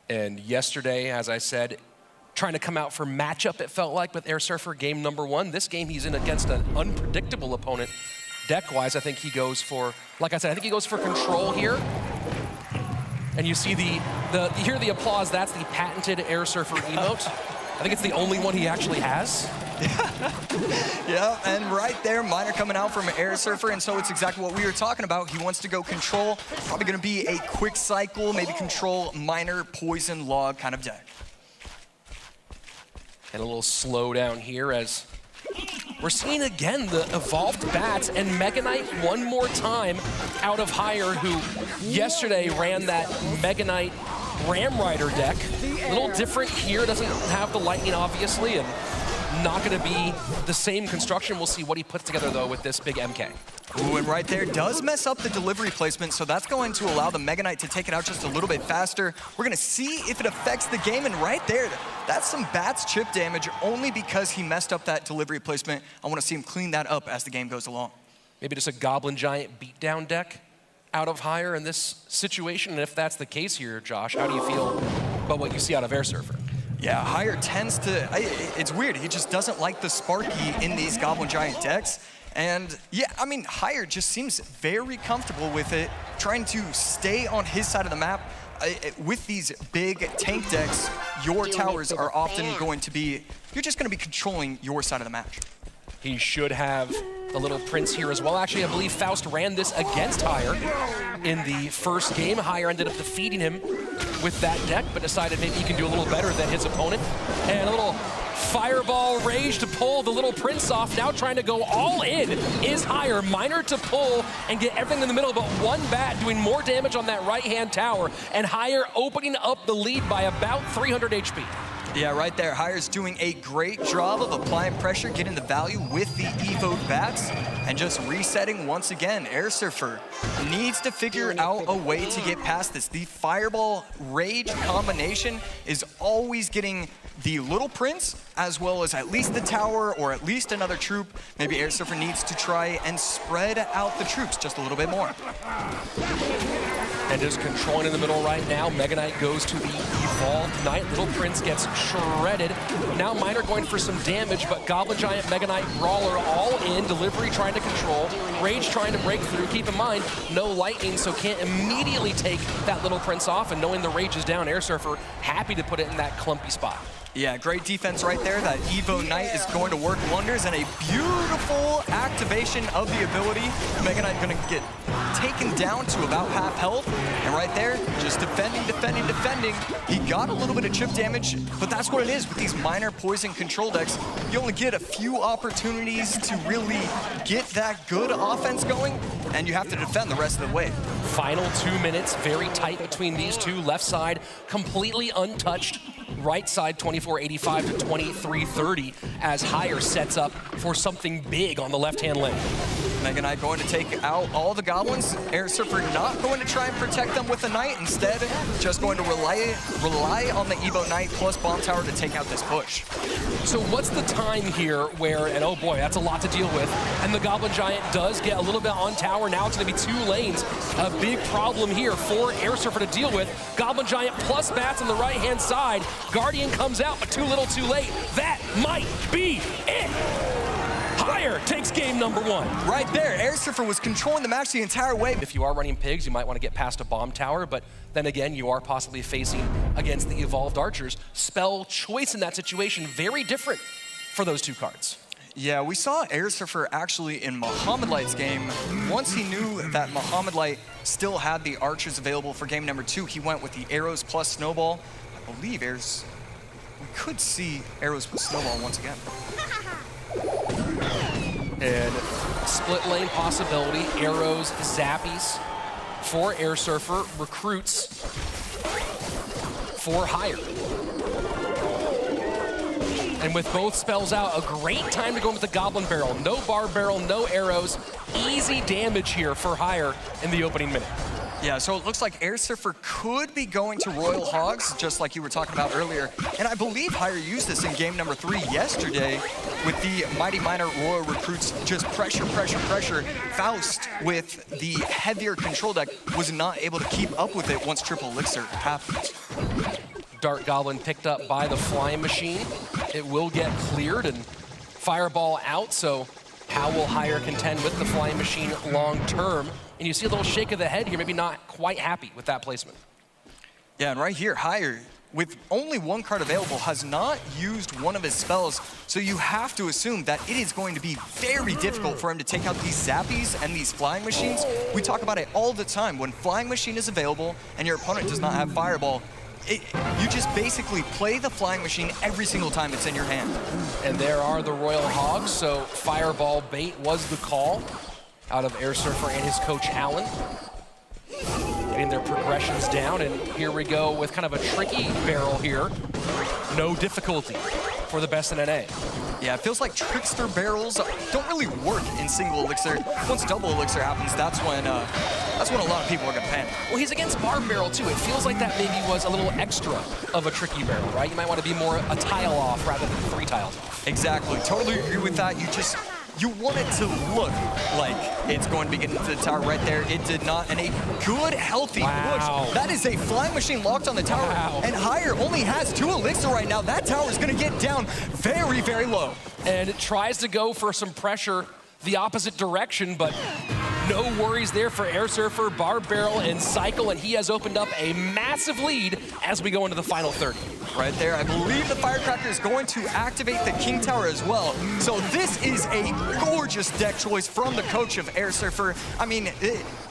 And yesterday, as I said, trying to come out for matchup, it felt like, with Airsurfer game number 1. This game, he's in against an unpredictable opponent. Deck-wise, I think he goes for, like I said, I think he goes for control here. And you see you hear the applause, that's the patented Airsurfer emote. I think it's the only one he actually has. Yeah, and right there, Miner coming out from Airsurfer, and so it's exactly what we were talking about. He wants to go control, probably gonna be a quick cycle, maybe control, Miner, poison, log kind of deck. And a little slowdown here as we're seeing again the evolved bats and Mega Knight one more time out of Hire, who yesterday ran that Mega Knight Ram Rider deck. A little different here, doesn't have the lightning obviously, and not gonna be the same construction. We'll see what he puts together though with this big MK. Ooh, and right there does mess up the delivery placement, so that's going to allow the Mega Knight to take it out just a little bit faster. We're gonna see if it affects the game, and right there, that's some Bats chip damage only because he messed up that delivery placement. I wanna see him clean that up as the game goes along. Maybe just a Goblin Giant beatdown deck out of Hire in this situation, and if that's the case here, Josh, how do you feel about what you see out of Airsurfer? Yeah, Hire tends to, it's weird, he just doesn't like the Sparky in these Goblin Giant decks. And yeah, I mean, Hire just seems very comfortable with it, trying to stay on his side of the map. With these big tank decks, your towers are often going to be, you're just gonna be controlling your side of the match. He should have the little Prince here as well. Actually, I believe Faust ran this against Hire in the first game. Hire ended up defeating him with that deck, but decided maybe he can do a little better than his opponent. And a little Fireball Rage to pull the little Prince off. Now trying to go all in is Hire. Miner to pull and get everything in the middle, but one bat doing more damage on that right-hand tower, and Hire opening up the lead by about 300 HP. Yeah, right there, Hire's doing a great job of applying pressure, getting the value with the Evoed bats, and just resetting once again. Airsurfer needs to figure out a way to get past this. The Fireball Rage combination is always getting the Little Prince, as well as at least the tower, or at least another troop. Maybe Airsurfer needs to try and spread out the troops just a little bit more. And just controlling in the middle right now. Mega Knight goes to the Evolved Knight. Little Prince gets shredded. Now Miner going for some damage, but Goblin Giant, Mega Knight, Brawler all in. Delivery trying to control. Rage trying to break through. Keep in mind, no lightning, so can't immediately take that Little Prince off. And knowing the Rage is down, Airsurfer happy to put it in that clumpy spot. Yeah, great defense right there. That Evo Knight is going to work wonders, and a beautiful activation of the ability. Mega Knight gonna get taken down to about half health, and right there, just defending, defending, defending. He got a little bit of chip damage, but that's what it is with these Miner poison control decks. You only get a few opportunities to really get that good offense going, and you have to defend the rest of the way. Final 2 minutes, very tight between these two. Left side completely untouched. Right side 2485 to 2330 as Hire sets up for something big on the left-hand lane. Mega Knight going to take out all the goblins. Airsurfer not going to try and protect them with the Knight. Instead, just going to rely on the Evo Knight plus Bomb Tower to take out this push. So what's the time here where, and oh boy, that's a lot to deal with, and the Goblin Giant does get a little bit on tower. Now it's going to be 2 lanes. A big problem here for Airsurfer to deal with. Goblin Giant plus bats on the right-hand side. Guardian comes out, but too little too late. That might be it. Hire takes game number 1. Right there, Airsurfer was controlling the match the entire way. If you are running pigs, you might want to get past a bomb tower, but then again, you are possibly facing against the Evolved Archers. Spell choice in that situation, very different for those 2 cards. Yeah, we saw Airsurfer actually in Muhammad Light's game. Once he knew that Muhammad Light still had the Archers available for game number 2, he went with the Arrows plus Snowball. I believe we could see Arrows plus Snowball once again. And split lane possibility, Arrows, Zappies for Airsurfer, recruits for Hire. And with both spells out, a great time to go with the Goblin Barrel. No Bar Barrel, no arrows. Easy damage here for Hire in the opening minute. Yeah, so it looks like Airsurfer could be going to Royal Hogs, just like you were talking about earlier. And I believe Hire used this in game number 3 yesterday with the Mighty Miner Royal Recruits. Just pressure, pressure, pressure. Faust, with the heavier control deck, was not able to keep up with it once Triple Elixir happened. Dart Goblin picked up by the Flying Machine. It will get cleared and Fireball out, so how will Hire contend with the Flying Machine long term? And you see a little shake of the head here, maybe not quite happy with that placement. Yeah, and right here, Hire, with only one card available, has not used one of his spells, so you have to assume that it is going to be very difficult for him to take out these Zappies and these Flying Machines. We talk about it all the time. When Flying Machine is available and your opponent does not have Fireball, you just basically play the Flying Machine every single time it's in your hand. And there are the Royal Hogs, so Fireball bait was the call out of Airsurfer and his coach, Allen. Getting their progressions down, and here we go with kind of a tricky barrel here. No difficulty for the best in NA. Yeah, it feels like Trickster barrels don't really work in single elixir. Once double elixir happens, that's when a lot of people are gonna panic. Well, he's against Barb Barrel too. It feels like that maybe was a little extra of a tricky barrel, right? You might want to be more a tile off rather than 3 tiles off. Exactly, totally agree with that. You want it to look like it's going to be getting to the tower right there. It did not, and a good, healthy push. That is a Flying Machine locked on the tower, and Hire only has 2 elixir right now. That tower is going to get down very, very low. And it tries to go for some pressure the opposite direction, but no worries there for Airsurfer, Barb Barrel, and Cycle, and he has opened up a massive lead as we go into the final 30. Right there, I believe the Firecracker is going to activate the King Tower as well. So this is a gorgeous deck choice from the coach of Airsurfer. I mean,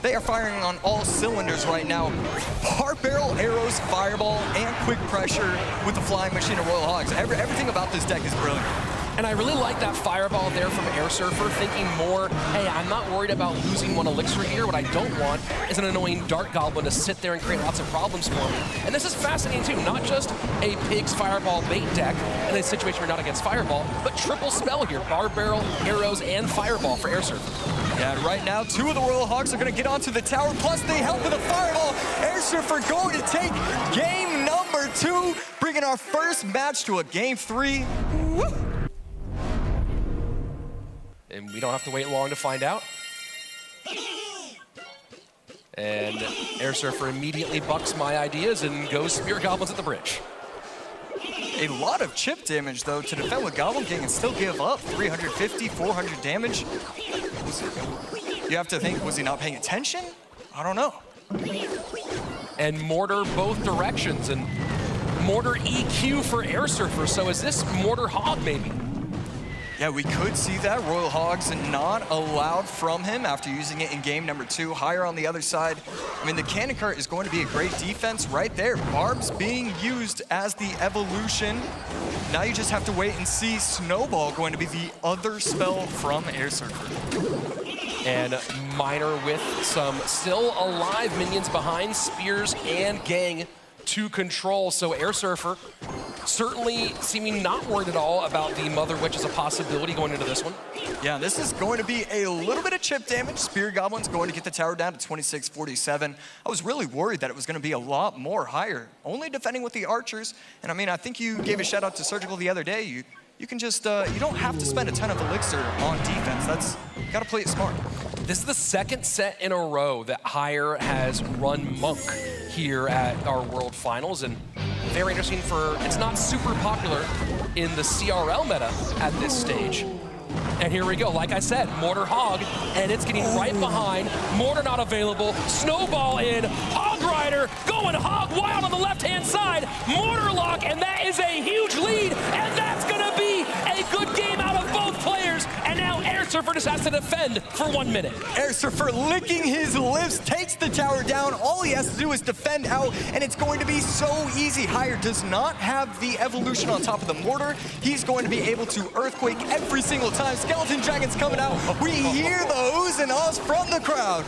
they are firing on all cylinders right now. Barb Barrel, Arrows, Fireball, and Quick Pressure with the Flying Machine and Royal Hogs. Everything about this deck is brilliant. And I really like that Fireball there from Airsurfer, thinking more, hey, I'm not worried about losing 1 elixir here. What I don't want is an annoying Dart Goblin to sit there and create lots of problems for me. And this is fascinating too, not just a Pig's Fireball bait deck in a situation where you're not against Fireball, but triple spell here, Barb Barrel, Arrows, and Fireball for Airsurfer. Yeah, and right now, 2 of the Royal Hogs are gonna get onto the tower, plus they help with a Fireball. Airsurfer going to take game number 2, bringing our first match to a game 3. Woo! And we don't have to wait long to find out. And Airsurfer immediately bucks my ideas and goes Spear Goblins at the bridge. A lot of chip damage, though, to defend with Goblin King and still give up 350, 400 damage. You have to think, was he not paying attention? I don't know. And Mortar both directions, and Mortar EQ for Airsurfer. So is this Mortar Hog maybe? Yeah, we could see that. Royal Hogs not allowed from him after using it in game number 2. Hire on the other side. I mean, the Cannon Cart is going to be a great defense right there. Barb's being used as the evolution. Now you just have to wait and see Snowball going to be the other spell from Airsurfer. And Miner with some still alive minions behind, Spears and Gang to control. So Airsurfer certainly seeming not worried at all about the Mother Witch as a possibility going into this one. Yeah, this is going to be a little bit of chip damage. Spear Goblin's going to get the tower down to 2647. I was really worried that it was going to be a lot more higher, only defending with the archers. And I mean, I think you gave a shout out to Surgical the other day. You can just, you don't have to spend a ton of elixir on defense. You gotta play it smart. This is the 2nd set in a row that Hire has run Monk here at our World Finals, and very interesting it's not super popular in the CRL meta at this stage. And here we go, like I said, Mortar Hog, and it's getting right behind. Mortar not available, Snowball in, Hog Rider going Hog Wild on the left-hand side, Mortar lock, and that is a huge lead, and that's gonna be a good game out of both players, and now Airsurfer just has to defend for 1 minute. Airsurfer licking his lips, takes the tower down. All he has to do is defend out, and it's going to be so easy. Hire does not have the evolution on top of the mortar. He's going to be able to Earthquake every single time. Skeleton Dragon's coming out. We hear the oohs and ahs from the crowd.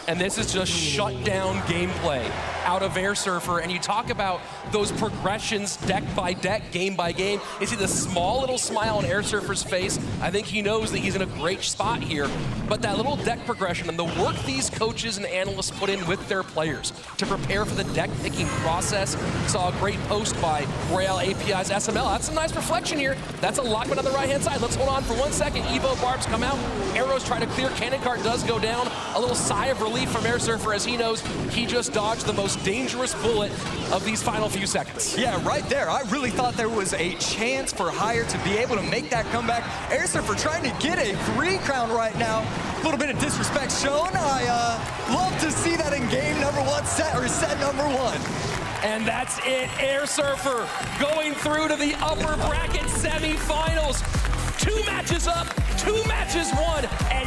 And this is just shut down gameplay out of Airsurfer. And you talk about those progressions deck by deck, game by game. You see the small little smile on Airsurfer's face. I think he knows that he's in a great spot here. But that little deck progression and the work these coaches and analysts put in with their players to prepare for the deck picking process. Saw a great post by Royale API's SML. That's a nice reflection here. That's a lockman on the right-hand side. Let's hold on for 1 second. Evo Barbs come out. Arrows try to clear. Cannon Cart does go down. A little sigh of relief from Airsurfer as he knows he just dodged the most most dangerous bullet of these final few seconds. Yeah, right there. I really thought there was a chance for Hire to be able to make that comeback. Airsurfer trying to get a 3 crown right now. A little bit of disrespect shown. I love to see that in game number 1, set number 1. And that's it. Airsurfer going through to the upper bracket semifinals. 2 matches up, 2 matches won. And